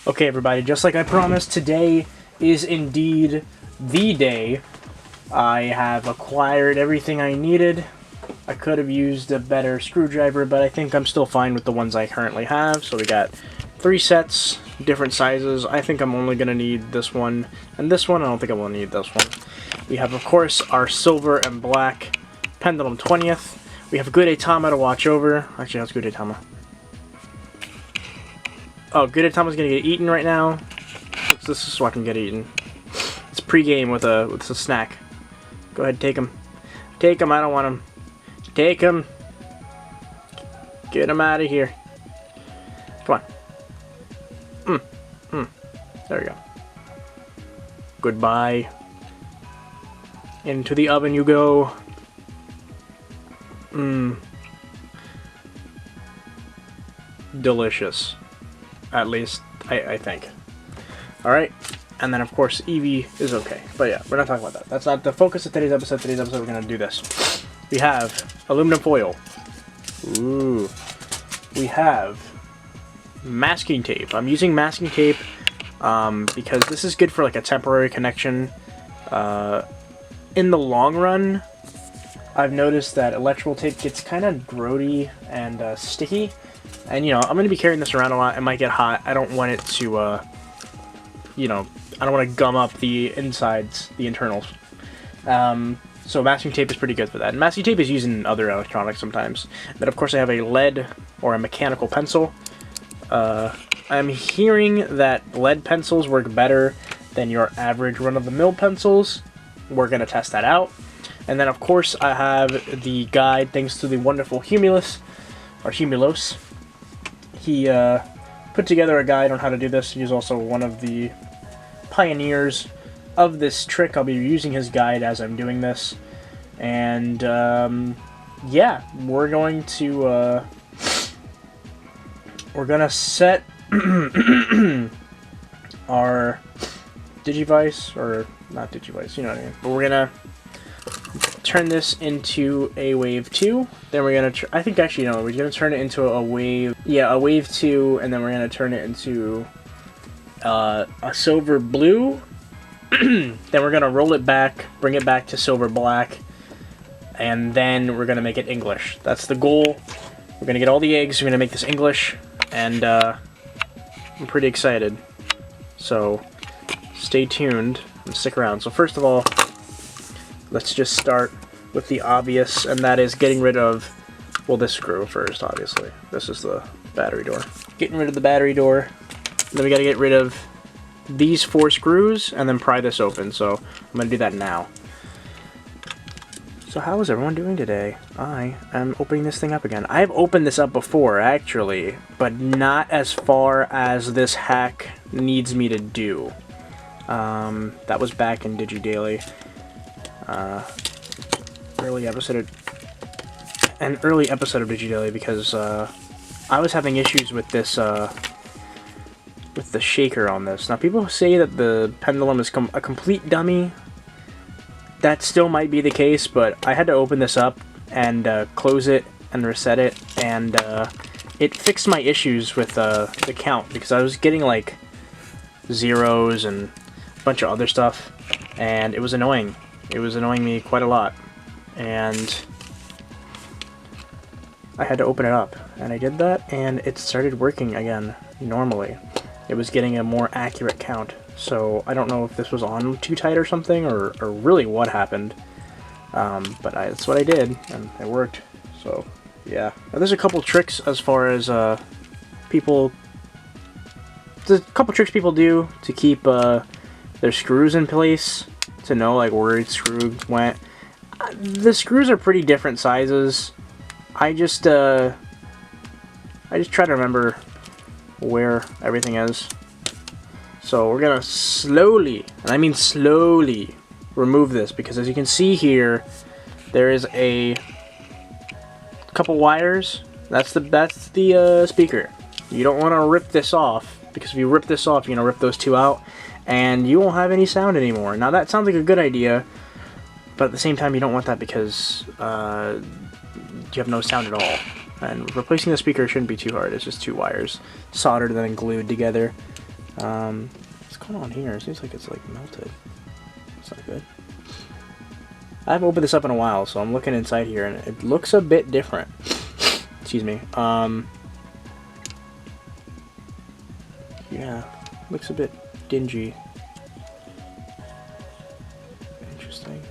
Okay, everybody, just like I promised, today is indeed the day. I have acquired everything I needed. I could have used a better screwdriver, but I think I'm still fine with the ones I currently have. So we got 3 sets, different sizes. I think I'm only going to need this one and this one. I don't think I will need this one. We have, of course, our silver and black Pendulum 20th. We have Good Atama to watch over. Actually, how's Good Atama? Oh, Good Atama's gonna get eaten right now. This is so I can get eaten. It's pre-game with a snack. Go ahead, take him. Take him. I don't want him. Take him. Get him out of here. Come on. There we go. Goodbye. Into the oven you go. Delicious. At least, I think. Alright. And then, of course, Eevee is okay. But yeah, we're not talking about that. That's not the focus of today's episode. Today's episode, we're going to do this. We have aluminum foil. Ooh. We have masking tape. I'm using masking tape because this is good for like a temporary connection. In the long run, I've noticed that electrical tape gets kind of grody and sticky. And, you know, I'm going to be carrying this around a lot. It might get hot. I don't want it to, you know, I don't want to gum up the insides, the internals. So masking tape is pretty good for that. And masking tape is used in other electronics sometimes. But, of course, I have a lead or a mechanical pencil. I'm hearing that lead pencils work better than your average run-of-the-mill pencils. We're going to test that out. And then, of course, I have the guide, thanks to the wonderful Humulus, or Humulos. He put together a guide on how to do this. He's also one of the pioneers of this trick. I'll be using his guide as I'm doing this. And, yeah, we're going to set our Digivice, or not Digivice, you know what I mean. But we're going to turn this into a wave 2. Then we're going to, I think actually, no, we're going to turn it into a wave, yeah, a wave 2, and then we're going to turn it into a silver blue. Then we're going to roll it back, bring it back to silver black, and then we're going to make it English. That's the goal. We're going to get all the eggs, we're going to make this English, and I'm pretty excited. So, stay tuned and stick around. So first of all, let's just start with the obvious, and that is getting rid of, well, this screw first, obviously. This is the battery door. Getting rid of the battery door. Then we gotta get rid of these 4 screws, and then pry this open. So I'm gonna do that now. So how is everyone doing today? I am opening this thing up again. I've opened this up before, actually, but not as far as this hack needs me to do. That was back in DigiDaily. Early episode of DigiDaily, because I was having issues with this with the shaker on this. Now people say that the pendulum is a complete dummy. That still might be the case, but I had to open this up and close it and reset it, and it fixed my issues with the count, because I was getting like zeros and a bunch of other stuff, and it was annoying. It was annoying me quite a lot, and I had to open it up, and I did that, and it started working again normally. It was getting a more accurate count, so I don't know if this was on too tight or something, or really what happened, but that's what I did, and it worked. So yeah, now, there's a couple tricks as far as people. There's a couple tricks people do to keep their screws in place, to know like where each screw went. The screws are pretty different sizes. I just try to remember where everything is. So we're gonna slowly, and I mean slowly, remove this, because as you can see here, there is a couple wires. That's the speaker. You don't want to rip this off, because if you rip this off, you're gonna rip those 2 out, and you won't have any sound anymore. Now that sounds like a good idea, but at the same time you don't want that, because you have no sound at all. And replacing the speaker shouldn't be too hard. It's just 2 wires soldered and then glued together. What's going on here? It seems like it's like melted. That's not good. I haven't opened this up in a while, so I'm looking inside here, and it looks a bit different. Excuse me. Yeah, looks a bit dingy. Interesting.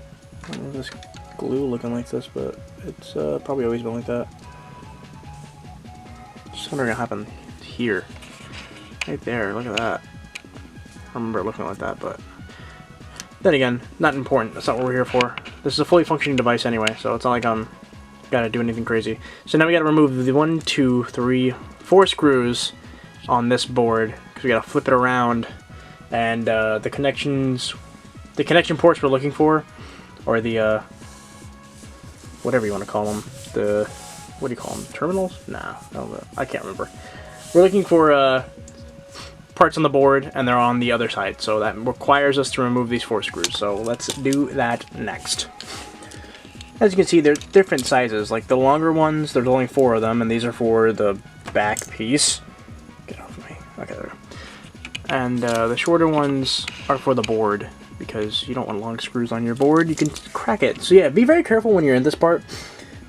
I don't know if this glue looking like this, but it's probably always been like that. Just wondering what happened here. Right there, look at that. I remember it looking like that, but then again, not important. That's not what we're here for. This is a fully functioning device anyway, so it's not like I'm gotta do anything crazy. So now we gotta remove the 1, 2, 3, 4 screws on this board, because we gotta flip it around, and the connection ports we're looking for, or the whatever you want to call them, the, what do you call them, terminals? Nah, I can't remember. We're looking for parts on the board, and they're on the other side, so that requires us to remove these 4 screws. So let's do that next. As you can see, they're different sizes. Like the longer ones, there's only 4 of them, and these are for the back piece. Get off me. Okay, there. And the shorter ones are for the board, because you don't want long screws on your board. You can crack it. So yeah, be very careful when you're in this part,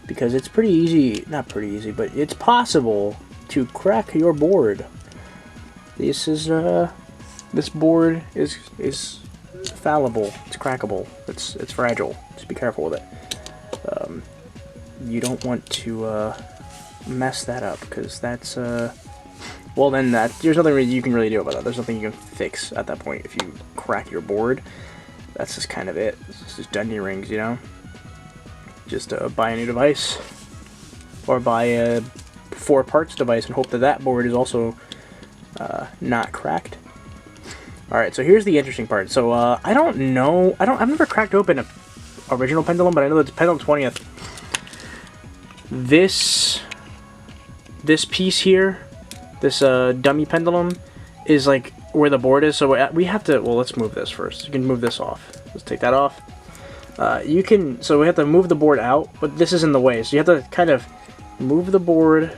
because it's pretty easy, not pretty easy, but it's possible to crack your board. This is this board is fallible. It's crackable. It's fragile. Just be careful with it. You don't want to mess that up, because that's well, then there's nothing you can really do about that. There's nothing you can fix at that point if you crack your board. That's just kind of it. It's just dundy rings, you know. Just buy a new device, or buy a 4 parts device and hope that that board is also not cracked. Alright, so here's the interesting part. So I don't know, I've never cracked open a original Pendulum, but I know it's Pendulum 20th. This piece here, this dummy Pendulum, is like where the board is. So we have to, well, let's move this first. You can move this off. Let's take that off. You can, so we have to move the board out, but this is in the way. So you have to kind of move the board.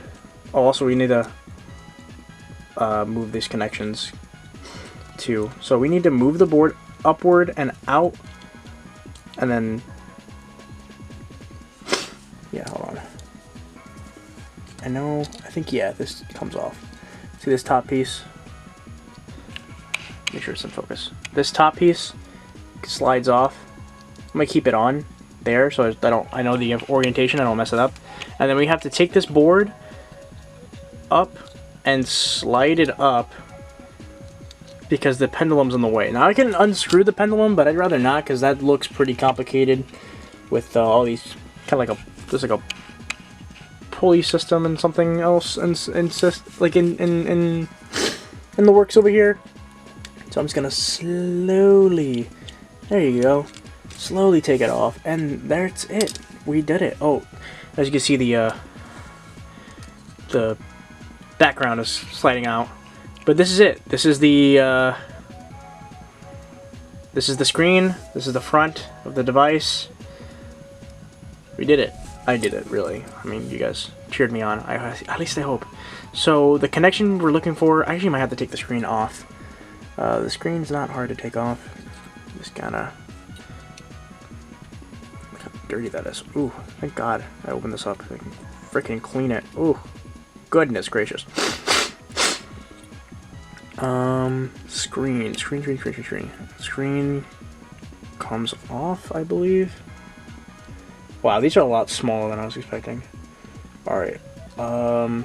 Oh, also we need to move these connections too. So we need to move the board upward and out, and then, yeah, hold on. I think, yeah, this comes off. See this top piece? Make sure it's in focus. This top piece slides off. I'm gonna keep it on there, so I know the orientation, I don't mess it up. And then we have to take this board up and slide it up, because the pendulum's in the way. Now I can unscrew the pendulum, but I'd rather not, because that looks pretty complicated with all these kind of like there's like a pulley system and something else like in the works over here. So I'm just gonna slowly, there you go, slowly take it off, and that's it. We did it. Oh, as you can see, the background is sliding out. But this is it. This is the screen. This is the front of the device. We did it. I did it, really. I mean, you guys cheered me on. At least I hope. So the connection we're looking for, I actually might have to take the screen off. The screen's not hard to take off. Just kinda, look how dirty that is. Ooh, thank God I opened this up. I can freaking clean it. Ooh, goodness gracious. Screen comes off, I believe. Wow, these are a lot smaller than I was expecting. Alright, I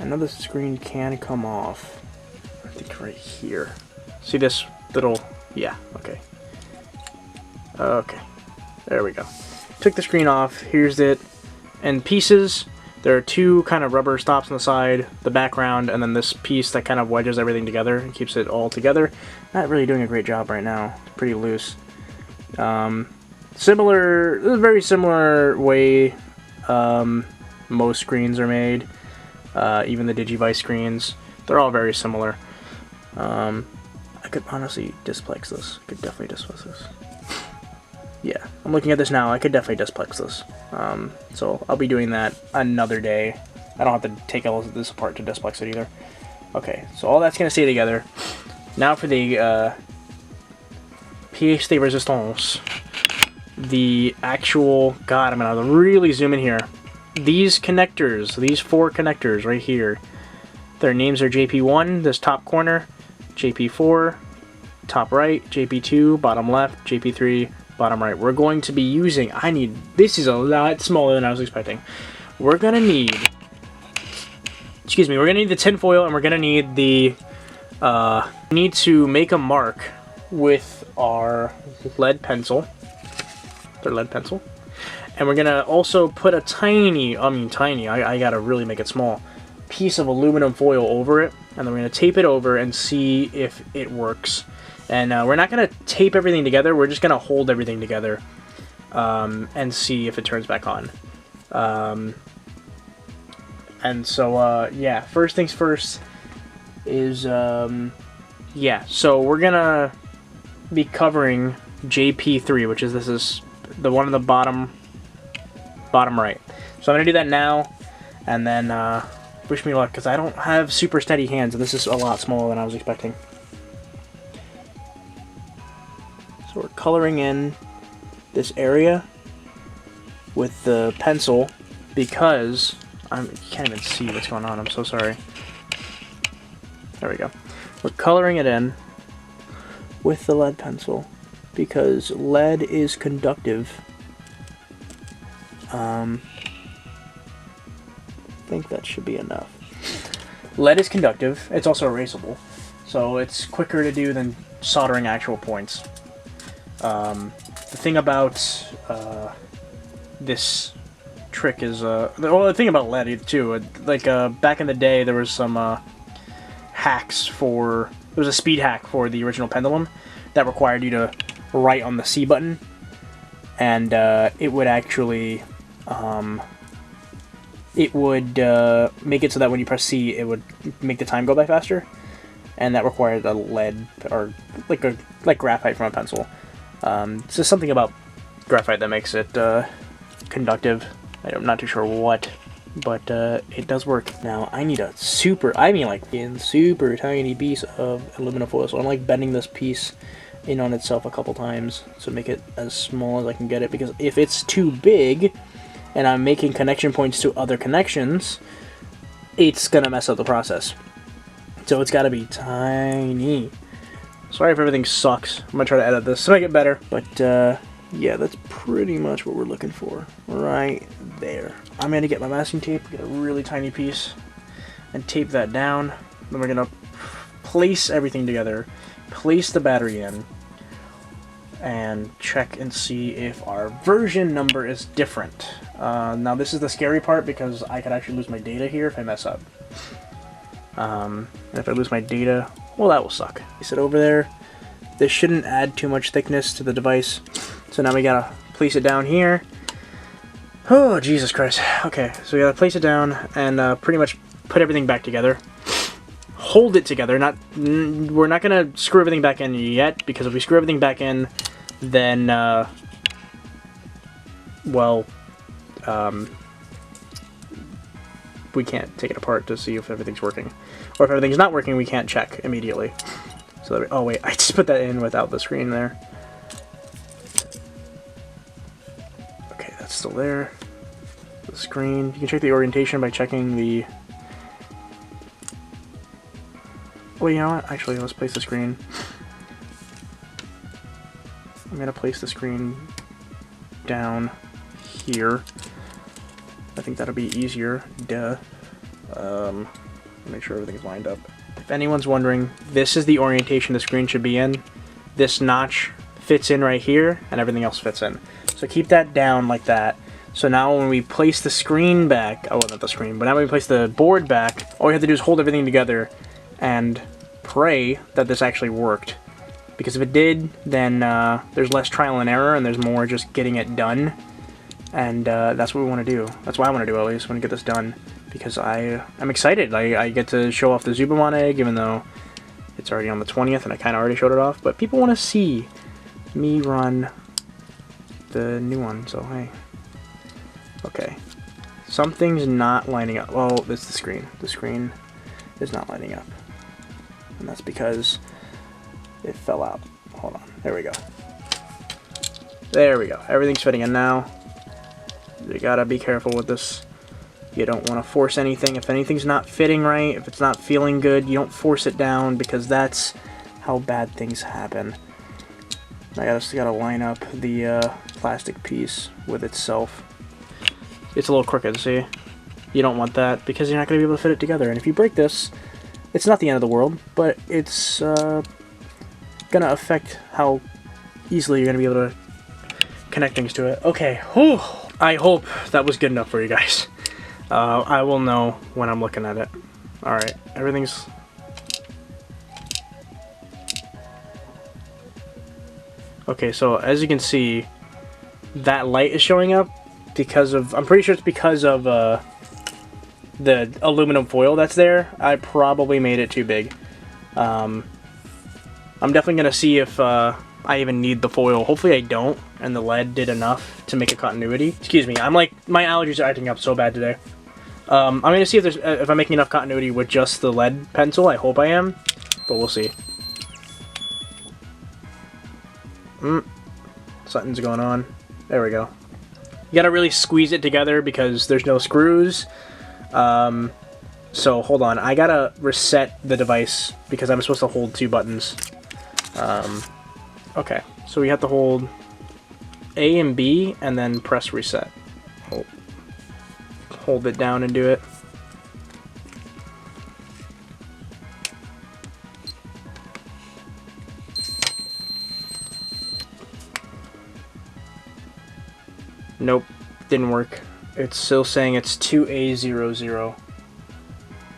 know the screen can come off. I think right here. See this little, yeah, okay. Okay, there we go. Took the screen off, here's it. In pieces, there are 2 kind of rubber stops on the side, the background, and then this piece that kind of wedges everything together and keeps it all together. Not really doing a great job right now. It's pretty loose. Very similar way most screens are made. Even the Digivice screens, they're all very similar. I could honestly displex this. I could definitely displex this. Yeah, I'm looking at this now. I could definitely displex this. So I'll be doing that another day. I don't have to take all of this apart to displex it either. Okay, so all that's going to stay together. Now for the pièce de résistance. The actual... God, I'm going to really zoom in here. These connectors, these 4 connectors right here, their names are JP1, this top corner, JP4, top right, JP2, bottom left, JP3, bottom right. We're going to be using... This is a lot smaller than I was expecting. We're going to need... Excuse me, we're going to need the tin foil, and we're going to need the... need to make a mark with our lead pencil. Their lead pencil. And we're going to also put a tiny, I got to really make it small, piece of aluminum foil over it. And then we're going to tape it over and see if it works. And we're not going to tape everything together, we're just going to hold everything together and see if it turns back on. And so, yeah, first things first is, yeah, so we're going to be covering JP3, which is, this is the one on the bottom right. So I'm going to do that now, and then wish me luck, because I don't have super steady hands, and this is a lot smaller than I was expecting. So we're coloring in this area with the pencil, because you can't even see what's going on, I'm so sorry. There we go. We're coloring it in with the lead pencil, because lead is conductive. I think that should be enough. Lead is conductive, it's also erasable, so it's quicker to do than soldering actual points. The thing about this trick is, well, the thing about lead too, like back in the day there was some hacks for, there was a speed hack for the original Pendulum that required you to write on the C button, and it would actually make it so that when you press C, it would make the time go by faster, and that required a lead, or like graphite from a pencil. So something about graphite that makes it conductive. I'm not too sure what, but it does work. Now I need a super tiny piece of aluminum foil, so I'm like bending this piece in on itself a couple times to make it as small as I can get it, because if it's too big and I'm making connection points to other connections, it's gonna mess up the process. So it's gotta be tiny. Sorry if everything sucks. I'm gonna try to edit this to make it better, but yeah, that's pretty much what we're looking for right there. I'm gonna get my masking tape, get a really tiny piece, and tape that down. Then we're gonna place everything together, place the battery in, and check and see if our version number is different. Now this is the scary part, because I could actually lose my data here if I mess up. And if I lose my data, well, that will suck. Place it over there. This shouldn't add too much thickness to the device. So now we gotta place it down here. Oh, Jesus Christ. Okay, so we gotta place it down and pretty much put everything back together. Hold it together. We're not gonna screw everything back in yet, because if we screw everything back in, then we can't take it apart to see if everything's working, or if everything's not working, we can't check immediately. So that oh wait, I just put that in without the screen there. Okay, that's still there. The screen. You can check the orientation by checking the. Well, you know what? Actually, let's place the screen. I'm gonna place the screen down here. I think that'll be easier. Duh. Make sure everything's lined up. If anyone's wondering, this is the orientation the screen should be in. This notch fits in right here, and everything else fits in. So keep that down like that. So now when we place the screen back, oh, not the screen, but now when we place the board back, all we have to do is hold everything together and pray that this actually worked. Because if it did, then there's less trial and error, and there's more just getting it done. And that's what we want to do. That's what I want to do, at least, when I get this done. Because I'm excited. I get to show off the Zubamon egg, even though it's already on the 20th, and I kind of already showed it off. But people want to see me run the new one, so hey. Okay. Something's not lining up. Well, it's the screen. The screen is not lining up. and that's because it fell out. Hold on, there we go. There we go, everything's fitting in now. You gotta be careful with this. You don't want to force anything. If anything's not fitting right, if it's not feeling good, you don't force it down, because that's how bad things happen. I just gotta line up the plastic piece with itself. It's a little crooked, see? You don't want that, because you're not gonna be able to fit it together. And if you break this, it's not the end of the world, but it's gonna affect how easily you're gonna be able to connect things to it. Okay, whew. I hope that was good enough for you guys. I will know when I'm looking at it. Alright, everything's... Okay, so as you can see, that light is showing up because of... I'm pretty sure it's because of the aluminum foil that's there. I probably made it too big. I'm definitely going to see if I even need the foil. Hopefully I don't, and the lead did enough to make a continuity. Excuse me, I'm like... My allergies are acting up so bad today. I'm going to see if I'm making enough continuity with just the lead pencil. I hope I am, but we'll see. Something's going on. There we go. You gotta really squeeze it together because there's no screws. So hold on, I gotta reset the device because I'm supposed to hold 2 buttons. Okay, so we have to hold A and B and then press reset. Hold it down and do it. Nope, didn't work. It's still saying it's 2A00.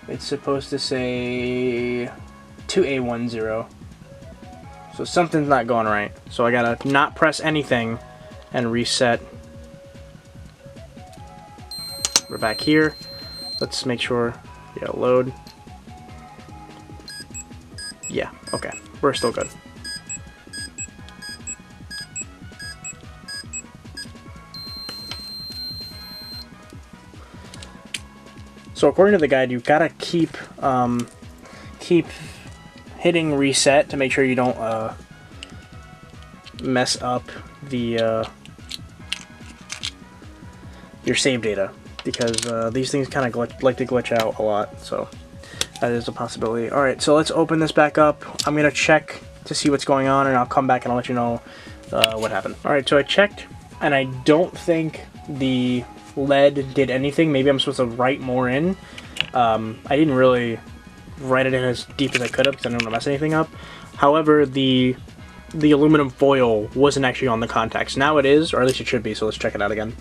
It's supposed to say 2A10. So something's not going right. So I gotta not press anything and reset. We're back here. Let's make sure, yeah, load. Yeah, okay, we're still good. So according to the guide, you've got to keep hitting reset to make sure you don't mess up the your save data, because these things kind of like to glitch out a lot. So that is a possibility. All right, so let's open this back up. I'm gonna check to see what's going on, and I'll come back and I'll let you know what happened. All right, so I checked, and I don't think the lead did anything. Maybe I'm supposed to write more in. I didn't really write it in as deep as I could have because I didn't want to mess anything up. However, the aluminum foil wasn't actually on the contacts. Now it is, or at least it should be, so let's check it out again.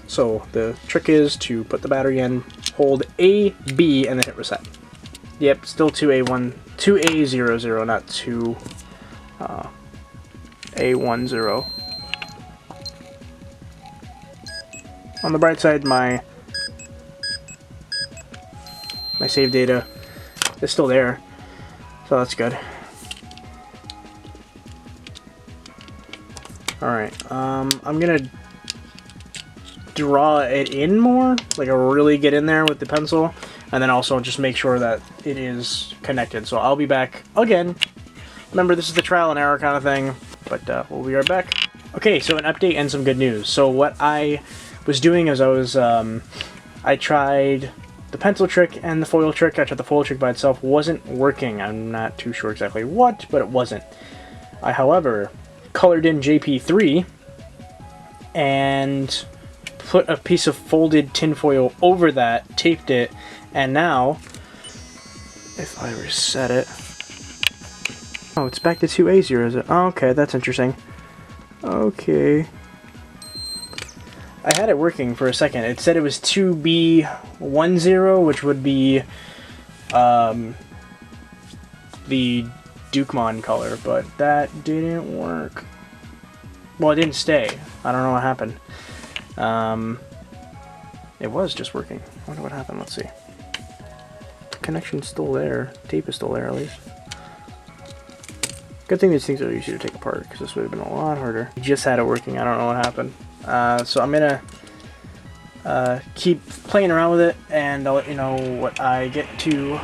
So the trick is to put the battery in, hold A, B, and then hit reset. Yep, still 2A00, not 2A10. On the bright side, my save data is still there, so that's good. Alright, I'm gonna draw it in more, like really get in there with the pencil, and then also just make sure that it is connected. So I'll be back again. Remember, this is the trial and error kind of thing, but we'll be right back. Okay, so an update and some good news. So what I was doing is I tried the pencil trick and the foil trick. I tried the foil trick by itself, wasn't working. I'm not too sure exactly what, but it wasn't. I, however, colored in JP3 and put a piece of folded tinfoil over that, taped it, and now, if I reset it, oh, it's back to 2A0, is it? Oh, okay, that's interesting. Okay. I had it working for a second. It said it was 2B10, which would be the Dukemon color, but that didn't work. Well, it didn't stay. I don't know what happened. It was just working. I wonder what happened. Let's see. The connection's still there. Tape is still there, at least. Good thing these things are easy to take apart, because this would have been a lot harder. I just had it working. I don't know what happened. So I'm gonna keep playing around with it, and I'll let you know what I get to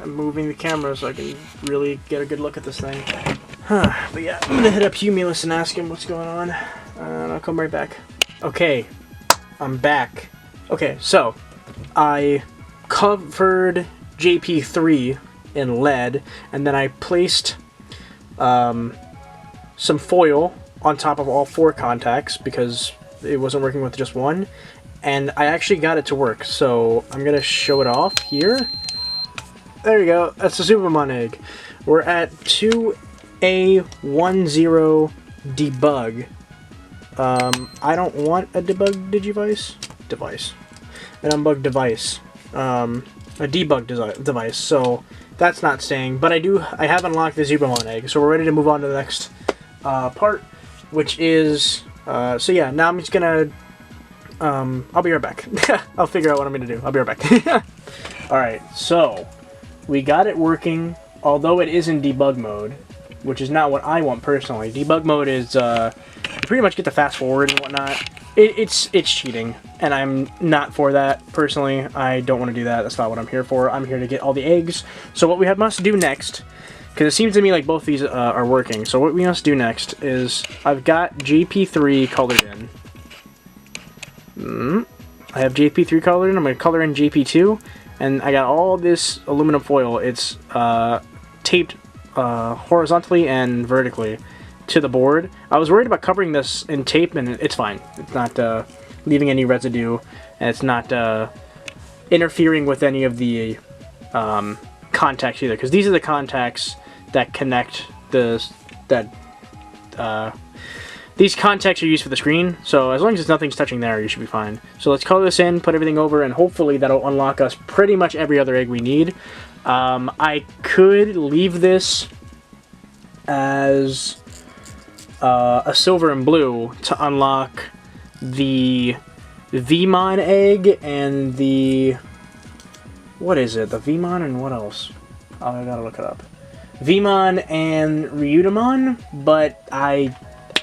I'm moving the camera so I can really get a good look at this thing. But yeah, I'm gonna hit up Humulus and ask him what's going on. And I'll come right back. Okay, I'm back. Okay, so I covered JP3 in lead, and then I placed some foil on top of all 4 contacts because it wasn't working with just one, and I actually got it to work. So I'm gonna show it off here. There you go. That's the Supermon egg. We're at 2A10 debug. I don't want a debug device. An unbugged device. A debug device. So that's not staying. But I have unlocked the Supermon egg. So we're ready to move on to the next part, which is so yeah. Now I'm just gonna I'll be right back. I'll figure out what I'm gonna do. I'll be right back. All right. So we got it working, although it is in debug mode, which is not what I want personally. Debug mode is you pretty much get to fast forward and whatnot. It's cheating, and I'm not for that personally. I don't want to do that. That's not what I'm here for. I'm here to get all the eggs. So what we must do next, because it seems to me like both these are working. So what we must do next is I've got JP3 colored in. I have JP3 colored in. I'm going to color in JP2. And I got all this aluminum foil. It's taped horizontally and vertically to the board. I was worried about covering this in tape, and it's fine. It's not leaving any residue, and it's not interfering with any of the contacts either. Because these are the contacts that connect these contacts are used for the screen, so as long as nothing's touching there, you should be fine. So let's color this in, put everything over, and hopefully that'll unlock us pretty much every other egg we need. I could leave this as a silver and blue to unlock the Vmon egg and the... what is it? The Vmon and what else? Oh, I gotta look it up. Vmon and Ryutamon, but I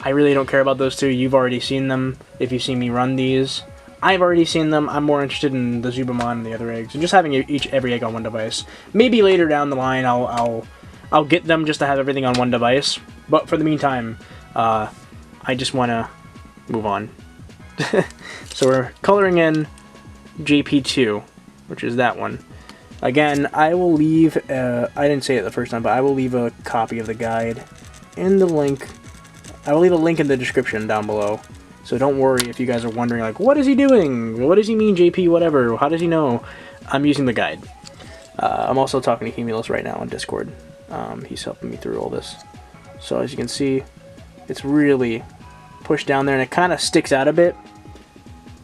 really don't care about those two. You've already seen them if you've seen me run these. I've already seen them. I'm more interested in the Zubamon and the other eggs, and just having every egg on one device. Maybe later down the line I'll get them just to have everything on one device. But for the meantime, I just want to move on. So we're coloring in JP2, which is that one. Again, I will leave. I didn't say it the first time, but I will leave a copy of the guide and the link. I will leave a link in the description down below. So don't worry if you guys are wondering, like, what is he doing? What does he mean, JP, whatever? How does he know? I'm using the guide. I'm also talking to Humulus right now on Discord. He's helping me through all this. So as you can see, it's really pushed down there, and it kind of sticks out a bit.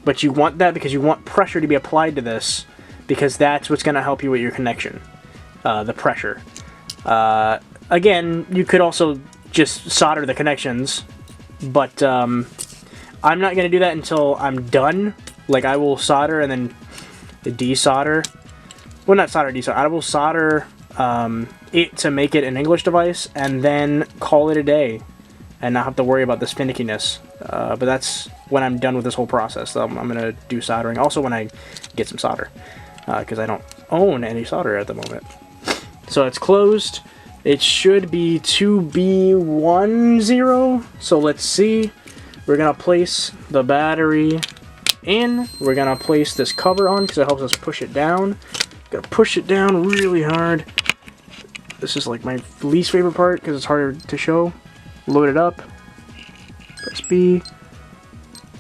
But you want that because you want pressure to be applied to this, because that's what's going to help you with your connection. The pressure. Again, you could also just solder the connections, but I'm not going to do that until I'm done. Like, I will solder and then desolder. Well, not solder, desolder. I will solder it to make it an English device, and then call it a day, and not have to worry about this finickiness. But that's when I'm done with this whole process. So I'm going to do soldering. Also when I get some solder, because I don't own any solder at the moment. So it's closed. It should be 2B10, so let's see. We're going to place the battery in. We're going to place this cover on because it helps us push it down. Got to push it down really hard. This is like my least favorite part because it's harder to show. Load it up. Press B.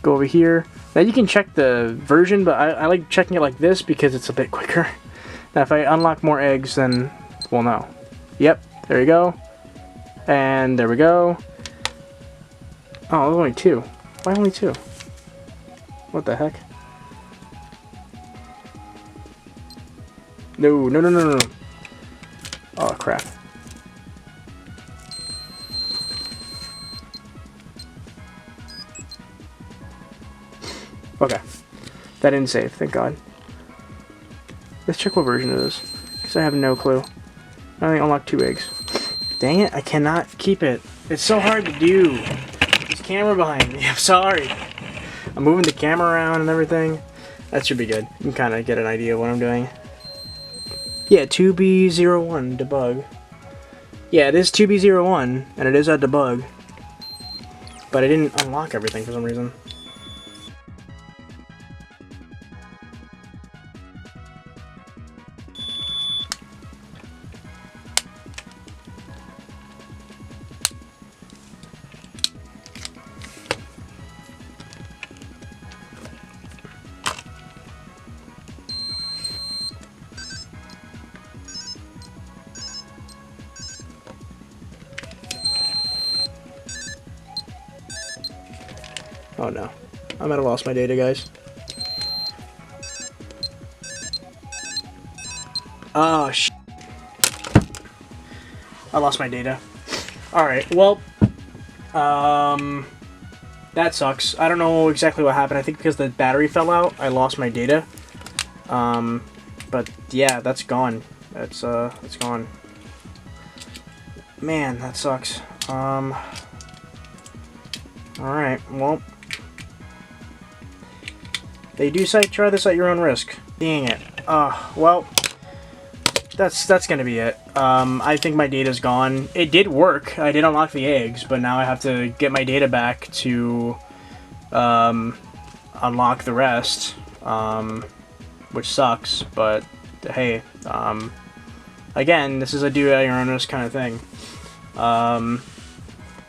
Go over here. Now you can check the version, but I like checking it like this because it's a bit quicker. Now if I unlock more eggs, then we'll know. Yep. There we go. And there we go. Oh, there's only 2. Why only 2? What the heck? No. Oh, crap. Okay. That didn't save, thank God. Let's check what version it is, because I have no clue. I only unlocked 2 eggs. Dang it, I cannot keep it. It's so hard to do. There's camera behind me, I'm sorry. I'm moving the camera around and everything. That should be good. You can kind of get an idea of what I'm doing. Yeah, 2B01 debug. Yeah, it is 2B01, and it is at debug. But I didn't unlock everything for some reason. Oh no. I might have lost my data, guys. Oh, sh**. I lost my data. Alright, well, that sucks. I don't know exactly what happened. I think because the battery fell out, I lost my data. But yeah, that's gone. That's gone. Man, that sucks. Alright, well. They do say try this at your own risk. Dang it. Well, that's gonna be it. I think my data's gone. It did work. I did unlock the eggs, but now I have to get my data back to unlock the rest, which sucks. But hey, again, this is a do at your own risk kind of thing.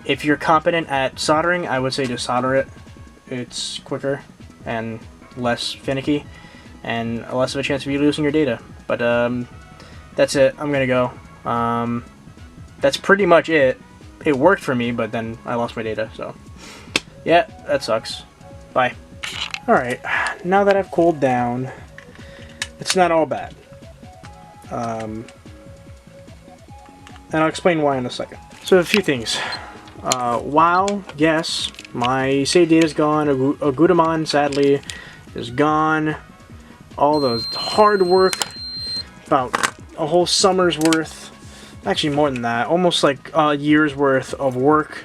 If you're competent at soldering, I would say just solder it. It's quicker and less finicky, and less of a chance of you losing your data. But that's it. I'm gonna go. That's pretty much it. It worked for me, but then I lost my data, so yeah, that sucks. Bye. Alright, now that I've cooled down, it's not all bad. And I'll explain why in a second. So a few things. While, yes, my save data is gone, Agudamon, sadly, is gone. All those hard work, about a whole summer's worth, actually more than that, almost like a year's worth of work,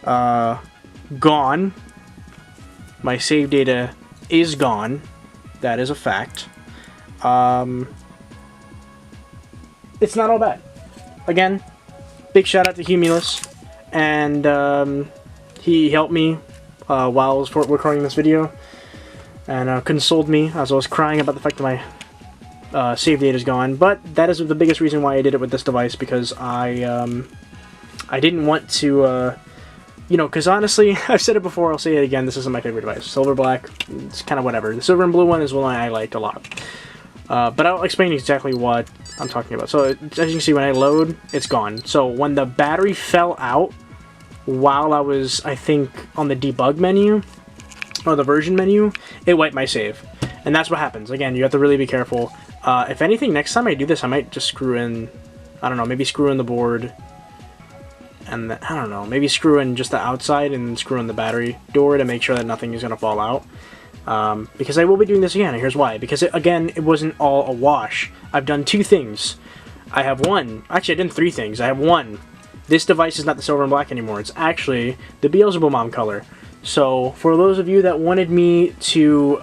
gone. My save data is gone. That is a fact. It's not all bad. Again, big shout out to Humulus, and he helped me while I was recording this video, and consoled me as I was crying about the fact that my save data is gone. But that is the biggest reason why I did it with this device, because I didn't want to, you know, because honestly, I've said it before, I'll say it again, this isn't my favorite device. Silver black, it's kind of whatever. The silver and blue one is one I liked a lot. But I'll explain exactly what I'm talking about. So, as you can see, when I load, it's gone. So, when the battery fell out while I was, I think, on the debug menu, or the version menu, it wiped my save. And that's what happens. Again, you have to really be careful. If anything, next time I do this, I might just screw in, I don't know, maybe screw in the board, and I don't know, maybe screw in just the outside and screw in the battery door to make sure that nothing is going to fall out. Because I will be doing this again, and here's why. Because, again, it wasn't all a wash. I've done two things. I have one. Actually, I did three things. I have one. This device is not the silver and black anymore. It's actually the Beelzebub Mom color. So, for those of you that wanted me to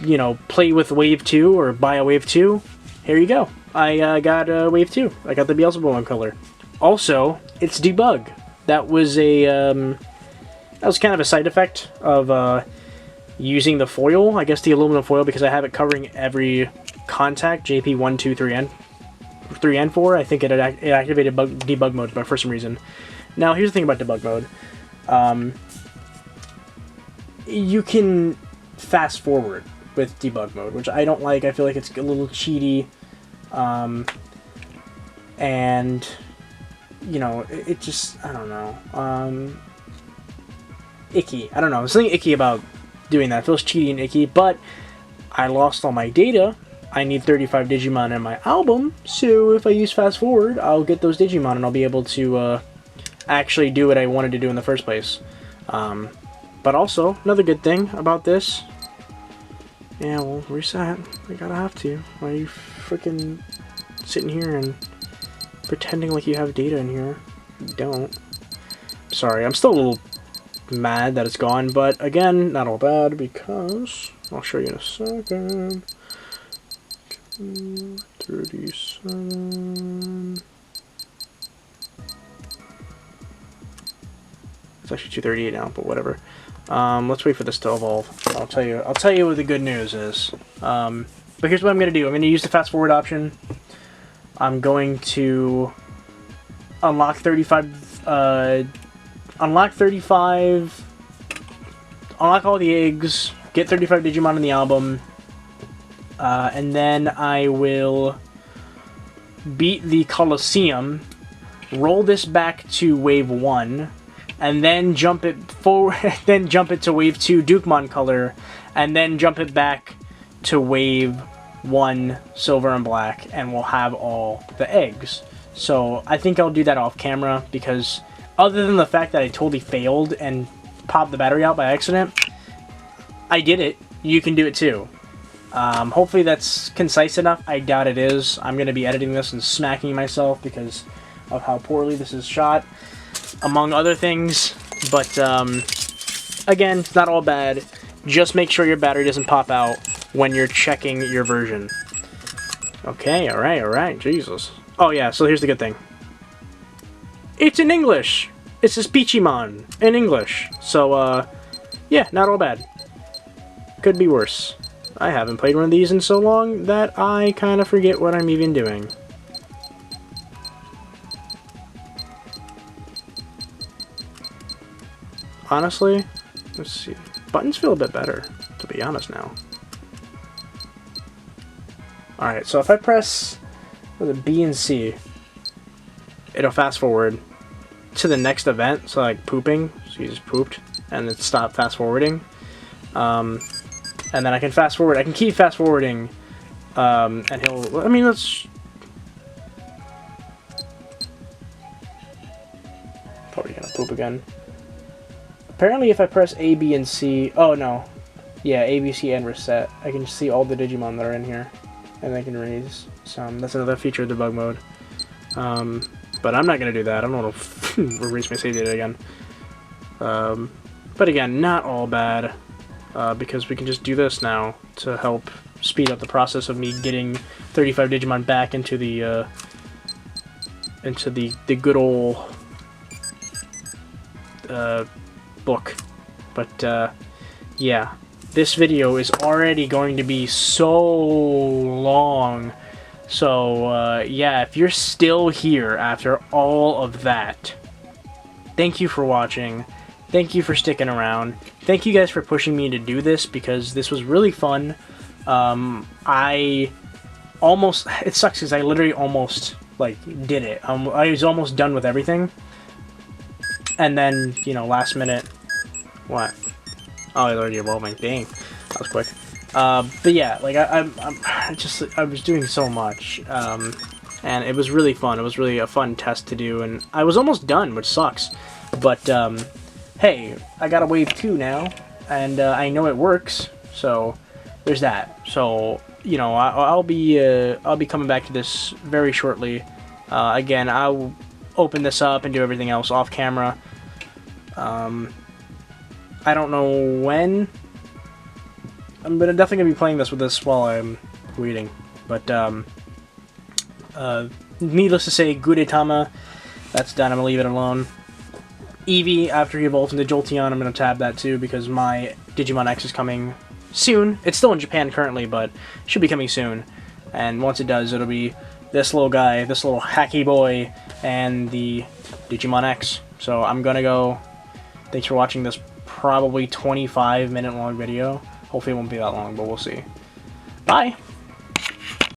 you know, play with Wave 2 or buy a Wave 2, here you go. I got a Wave 2. I got the Beelzebub Mom color. Also, it's debug. That was a, that was kind of a side effect of using the foil, I guess the aluminum foil, because I have it covering every contact, JP 1, 2, 3, and 4. I think it activated debug mode for some reason. Now, here's the thing about debug mode. You can fast forward with debug mode, which I don't like. I feel like it's a little cheaty. And, you know, it just, I don't know. Icky. I don't know. There's something icky about doing that. It feels cheaty and icky, but I lost all my data. I need 35 Digimon in my album, so if I use fast forward, I'll get those Digimon and I'll be able to actually do what I wanted to do in the first place. But also, another good thing about this, yeah, well, reset. I gotta have to. Why are you freaking sitting here and pretending like you have data in here? You don't. Sorry, I'm still a little mad that it's gone, but again, not all bad, because I'll show you in a second. 37. It's actually 238 now, but whatever. Let's wait for this to evolve. I'll tell you what the good news is. But here's what I'm gonna do. I'm gonna use the fast forward option. I'm going to unlock 35. Unlock all the eggs. Get 35 Digimon in the album. And then I will beat the Colosseum, roll this back to Wave 1, and then jump it forward, then jump it to Wave 2 Dukemon color, and then jump it back to Wave 1 Silver and Black, and we'll have all the eggs. So I think I'll do that off camera, because other than the fact that I totally failed and popped the battery out by accident, I did it. You can do it too. Hopefully that's concise enough. I doubt it is. I'm going to be editing this and smacking myself because of how poorly this is shot, among other things. But, again, it's not all bad. Just make sure your battery doesn't pop out when you're checking your version. Okay, alright, Jesus. Oh yeah, so here's the good thing. It's in English! It's this Peachymon in English. So, yeah, not all bad. Could be worse. I haven't played one of these in so long that I kind of forget what I'm even doing. Honestly, let's see. Buttons feel a bit better, to be honest now. Alright, so if I press B and C, it'll fast forward to the next event, so like pooping, so you just pooped, and it stopped fast forwarding. And then I can fast forward. I can keep fast forwarding, and he'll. I mean, let's. Probably gonna poop again. Apparently, if I press A, B, and C. Oh no, yeah, A, B, C, and reset. I can see all the Digimon that are in here, and I can raise some. That's another feature of debug mode. But I'm not gonna do that. I don't want to erase my save data again. But again, not all bad. Because we can just do this now to help speed up the process of me getting 35 Digimon back into the good old book. But yeah, this video is already going to be so long. So yeah, if you're still here after all of that, thank you for watching. Thank you for sticking around. Thank you guys for pushing me to do this, because this was really fun. It sucks because I literally almost, like, did it. I was almost done with everything. And then, you know, last minute, what? Oh, it's already evolving. Dang, that was quick. But yeah, like, I was doing so much. And it was really fun. It was really a fun test to do, and I was almost done, which sucks. But, hey, I got a Wave 2 now, and I know it works, so there's that. So, you know, I'll be coming back to this very shortly. Again, I'll open this up and do everything else off camera. I don't know when. I'm definitely gonna be playing this with this while I'm waiting. But needless to say, Gudetama, that's done. I'm gonna leave it alone. Eevee, after he evolves into Jolteon, I'm going to tab that too, because my Digimon X is coming soon. It's still in Japan currently, but should be coming soon. And once it does, it'll be this little guy, this little hacky boy, and the Digimon X. So I'm going to go. Thanks for watching this probably 25-minute long video. Hopefully it won't be that long, but we'll see. Bye!